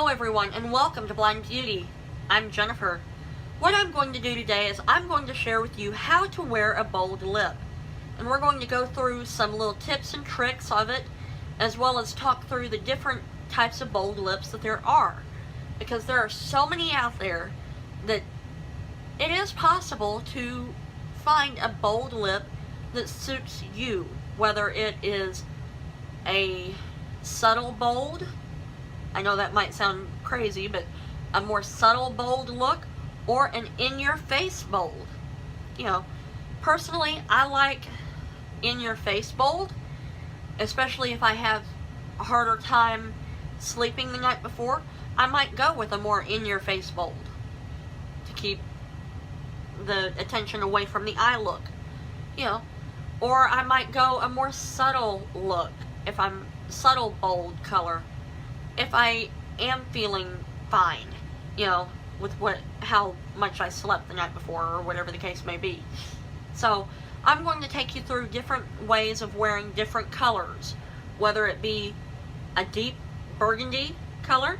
everyone, and welcome to Blind Beauty. I'm Jennifer. What I'm going to do today is I'm going to share with you how to wear a bold lip. And we're going to go through some little tips and tricks of it, as well as talk through the different types of bold lips that there are. Because there are so many out there that it is possible to find a bold lip that suits you, whether it is a subtle bold, I know that might sound crazy, but a more subtle bold look, or an in-your-face bold. You know, personally, I like in-your-face bold, especially if I have a harder time sleeping the night before. I might go with a more in-your-face bold to keep the attention away from the eye look, you know. Or I might go a more subtle look, if I'm subtle bold color, if I am feeling fine, you know, with how much I slept the night before, or whatever the case may be. So I'm going to take you through different ways of wearing different colors, whether it be a deep burgundy color,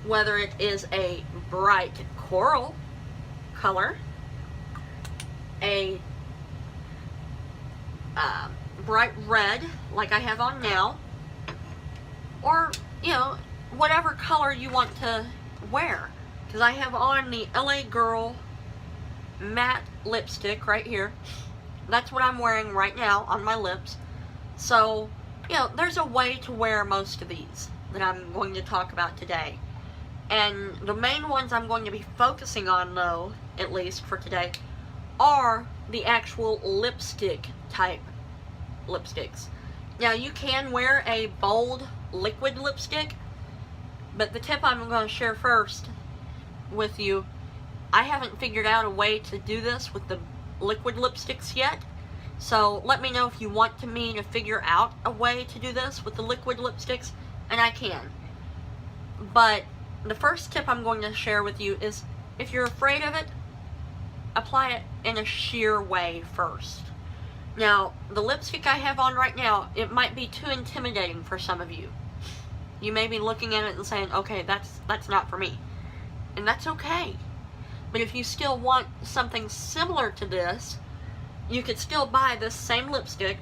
whether it is a bright coral color, a bright red like I have on now, or, you know, whatever color you want to wear. Because I have on the LA Girl matte lipstick right here. That's what I'm wearing right now on my lips. So, you know, there's a way to wear most of these that I'm going to talk about today. And the main ones I'm going to be focusing on, though, at least for today, are the actual lipstick type lipsticks. Now, you can wear a bold liquid lipstick, but the tip I'm going to share first with you, I haven't figured out a way to do this with the liquid lipsticks yet, so let me know if you want me to figure out a way to do this with the liquid lipsticks, and I can. But the first tip I'm going to share with you is, if you're afraid of it, apply it in a sheer way first. Now, the lipstick I have on right now, it might be too intimidating for some of you. You may be looking at it and saying, okay, that's not for me. And that's okay. But if you still want something similar to this, you could still buy this same lipstick.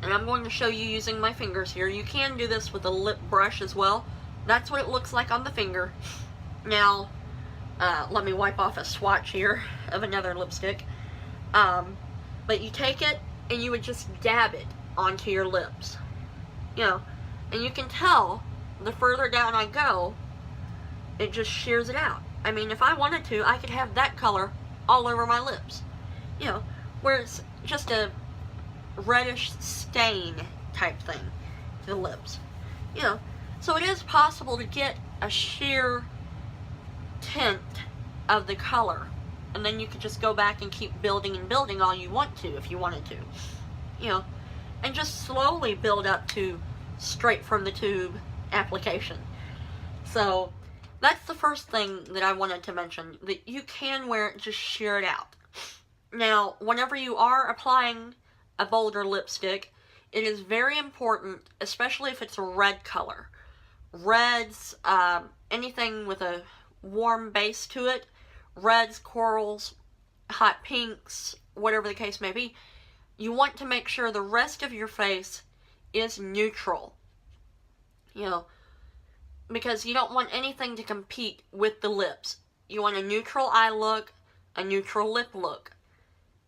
And I'm going to show you using my fingers here. You can do this with a lip brush as well. That's what it looks like on the finger. Now, let me wipe off a swatch here of another lipstick. But you take it and you would just dab it onto your lips. You know, and you can tell the further down I go, it just shears it out. I mean, if I wanted to, I could have that color all over my lips. You know, where it's just a reddish stain type thing to the lips. You know, so it is possible to get a sheer tint of the color. And then you could just go back and keep building and building all you want to, if you wanted to. You know, and just slowly build up to straight from the tube application. So that's the first thing that I wanted to mention, that you can wear it, just sheer it out. Now, whenever you are applying a bolder lipstick, it is very important, especially if it's a red color. Reds, anything with a warm base to it, reds, corals, hot pinks, whatever the case may be, you want to make sure the rest of your face is neutral. You know, because you don't want anything to compete with the lips. You want a neutral eye look, a neutral lip look.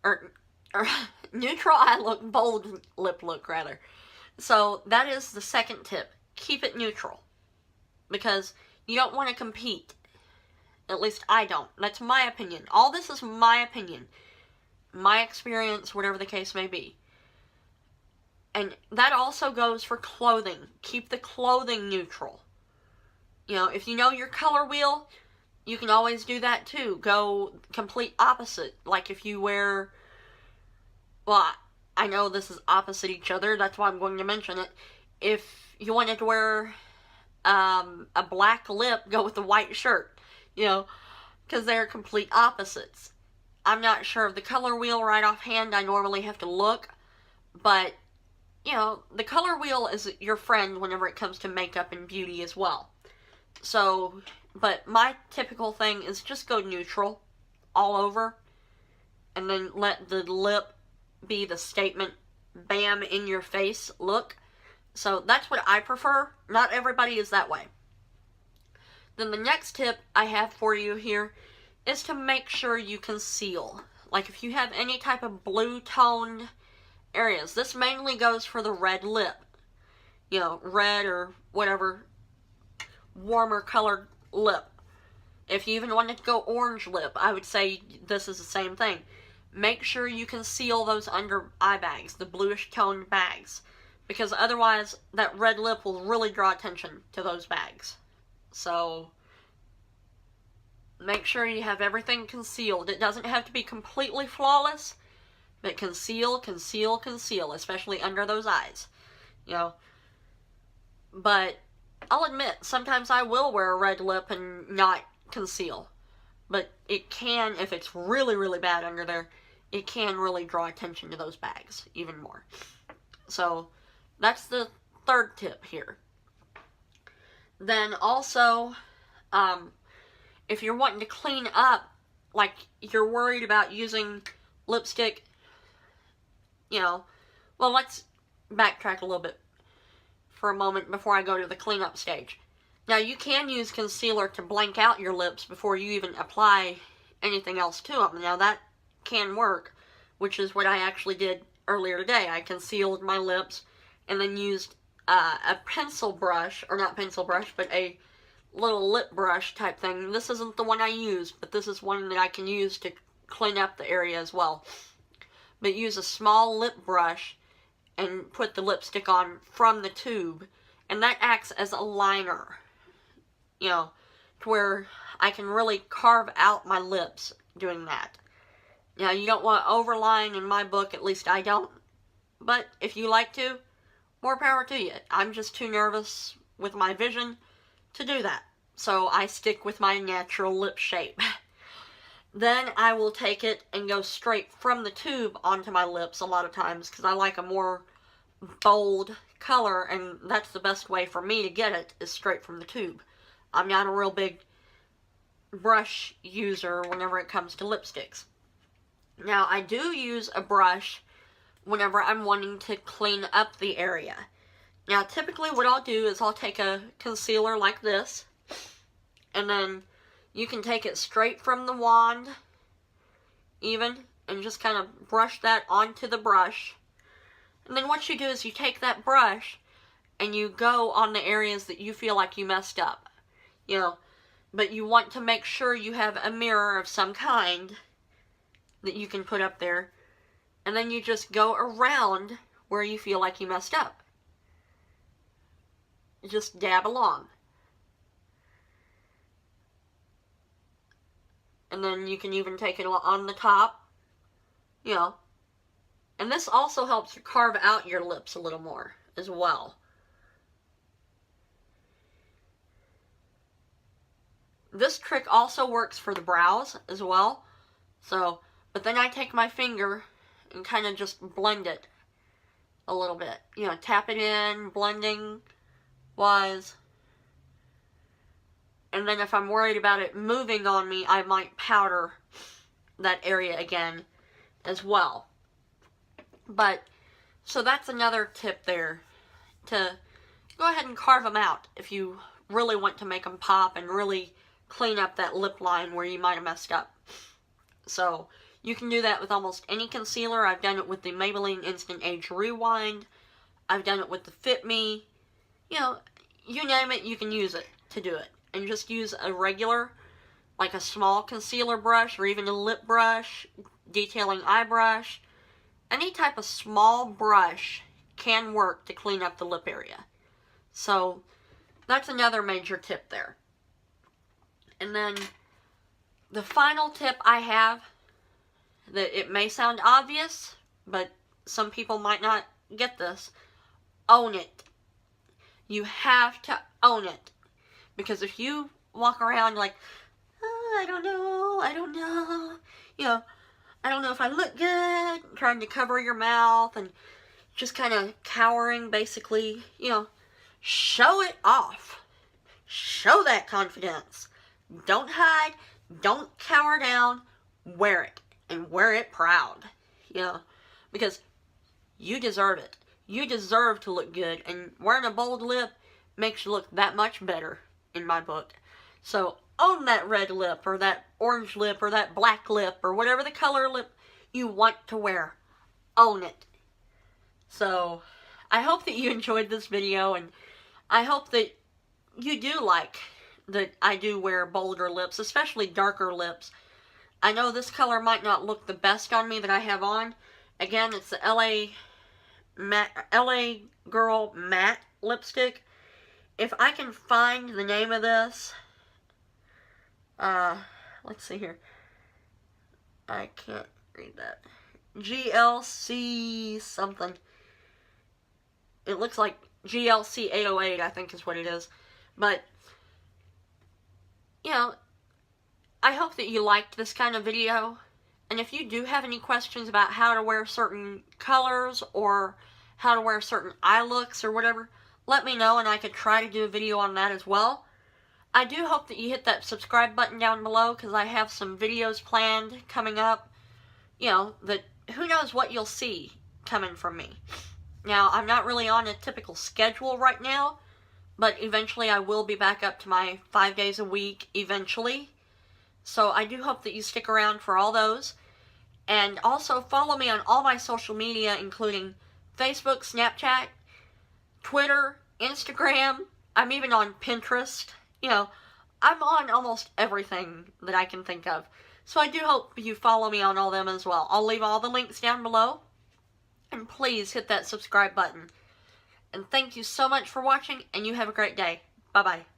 Or neutral eye look, bold lip look, rather. So, that is the second tip. Keep it neutral. Because you don't want to compete. At least I don't. That's my opinion. All this is my opinion. My experience, whatever the case may be. And that also goes for clothing. Keep the clothing neutral. You know, if you know your color wheel, you can always do that too. Go complete opposite. Like if you wear, well, I know this is opposite each other, that's why I'm going to mention it. If you wanted to wear a black lip, go with a white shirt. You know, because they're complete opposites. I'm not sure of the color wheel right offhand. I normally have to look, but you know, the color wheel is your friend whenever it comes to makeup and beauty as well. So, but my typical thing is just go neutral all over, and then let the lip be the statement, bam, in your face look. So that's what I prefer. Not everybody is that way. Then the next tip I have for you here is to make sure you conceal. Like if you have any type of blue toned areas, this mainly goes for the red lip. You know, red or whatever warmer colored lip. If you even wanted to go orange lip, I would say this is the same thing. Make sure you conceal those under eye bags, the bluish toned bags, because otherwise that red lip will really draw attention to those bags. So make sure you have everything concealed. It doesn't have to be completely flawless, but conceal, conceal, conceal, especially under those eyes. You know, but I'll admit, sometimes I will wear a red lip and not conceal. But it can, if it's really, really bad under there, it can really draw attention to those bags even more. So, that's the third tip here. Then also, if you're wanting to clean up, like you're worried about using lipstick, you know, well, let's backtrack a little bit for a moment before I go to the cleanup stage. Now, you can use concealer to blank out your lips before you even apply anything else to them. Now, that can work, which is what I actually did earlier today. I concealed my lips and then used a pencil brush, or not pencil brush, but a little lip brush type thing. This isn't the one I used, but this is one that I can use to clean up the area as well. But use a small lip brush and put the lipstick on from the tube, and that acts as a liner, you know, to where I can really carve out my lips doing that. Now, you don't want to overline in my book, at least I don't, but if you like to, more power to you. I'm just too nervous with my vision to do that, so I stick with my natural lip shape. Then I will take it and go straight from the tube onto my lips a lot of times, because I like a more bold color, and that's the best way for me to get it, is straight from the tube. I'm not a real big brush user whenever it comes to lipsticks. Now, I do use a brush whenever I'm wanting to clean up the area. Now, typically what I'll do is I'll take a concealer like this, and then you can take it straight from the wand, even, and just kind of brush that onto the brush. And then what you do is you take that brush and you go on the areas that you feel like you messed up. You know, but you want to make sure you have a mirror of some kind that you can put up there. And then you just go around where you feel like you messed up. Just dab along. And then you can even take it on the top, you know. And this also helps you carve out your lips a little more as well. This trick also works for the brows as well. So, but then I take my finger and kind of just blend it a little bit. You know, tap it in, blending wise. And then if I'm worried about it moving on me, I might powder that area again as well. But, so that's another tip there, to go ahead and carve them out if you really want to make them pop and really clean up that lip line where you might have messed up. So, you can do that with almost any concealer. I've done it with the Maybelline Instant Age Rewind. I've done it with the Fit Me. You know, you name it, you can use it to do it. And just use a regular, like a small concealer brush, or even a lip brush, detailing eye brush. Any type of small brush can work to clean up the lip area. So, that's another major tip there. And then, the final tip I have, that it may sound obvious, but some people might not get this. Own it. You have to own it. Because if you walk around like, oh, I don't know, you know, I don't know if I look good, trying to cover your mouth, and, just kind of cowering, basically, you know, show it off. Show that confidence. Don't hide. Don't cower down. Wear it. And wear it proud. You know, because you deserve it. You deserve to look good. And wearing a bold lip makes you look that much better, in my book. So, own that red lip, or that orange lip, or that black lip, or whatever the color lip you want to wear. Own it. So, I hope that you enjoyed this video, and I hope that you do like that I do wear bolder lips, especially darker lips. I know this color might not look the best on me that I have on. Again, it's the LA Girl Matte Lipstick. If I can find the name of this, let's see here. I can't read that. GLC something. It looks like GLC 808, I think is what it is. But, you know, I hope that you liked this kind of video. And if you do have any questions about how to wear certain colors or how to wear certain eye looks or whatever, let me know and I could try to do a video on that as well. I do hope that you hit that subscribe button down below, because I have some videos planned coming up. You know, that who knows what you'll see coming from me. Now, I'm not really on a typical schedule right now, but eventually I will be back up to my 5 days a week eventually. So I do hope that you stick around for all those. And also follow me on all my social media, including Facebook, Snapchat, Twitter, Instagram. I'm even on Pinterest. You know, I'm on almost everything that I can think of. So I do hope you follow me on all them as well. I'll leave all the links down below. And please hit that subscribe button. And thank you so much for watching, and you have a great day. Bye-bye.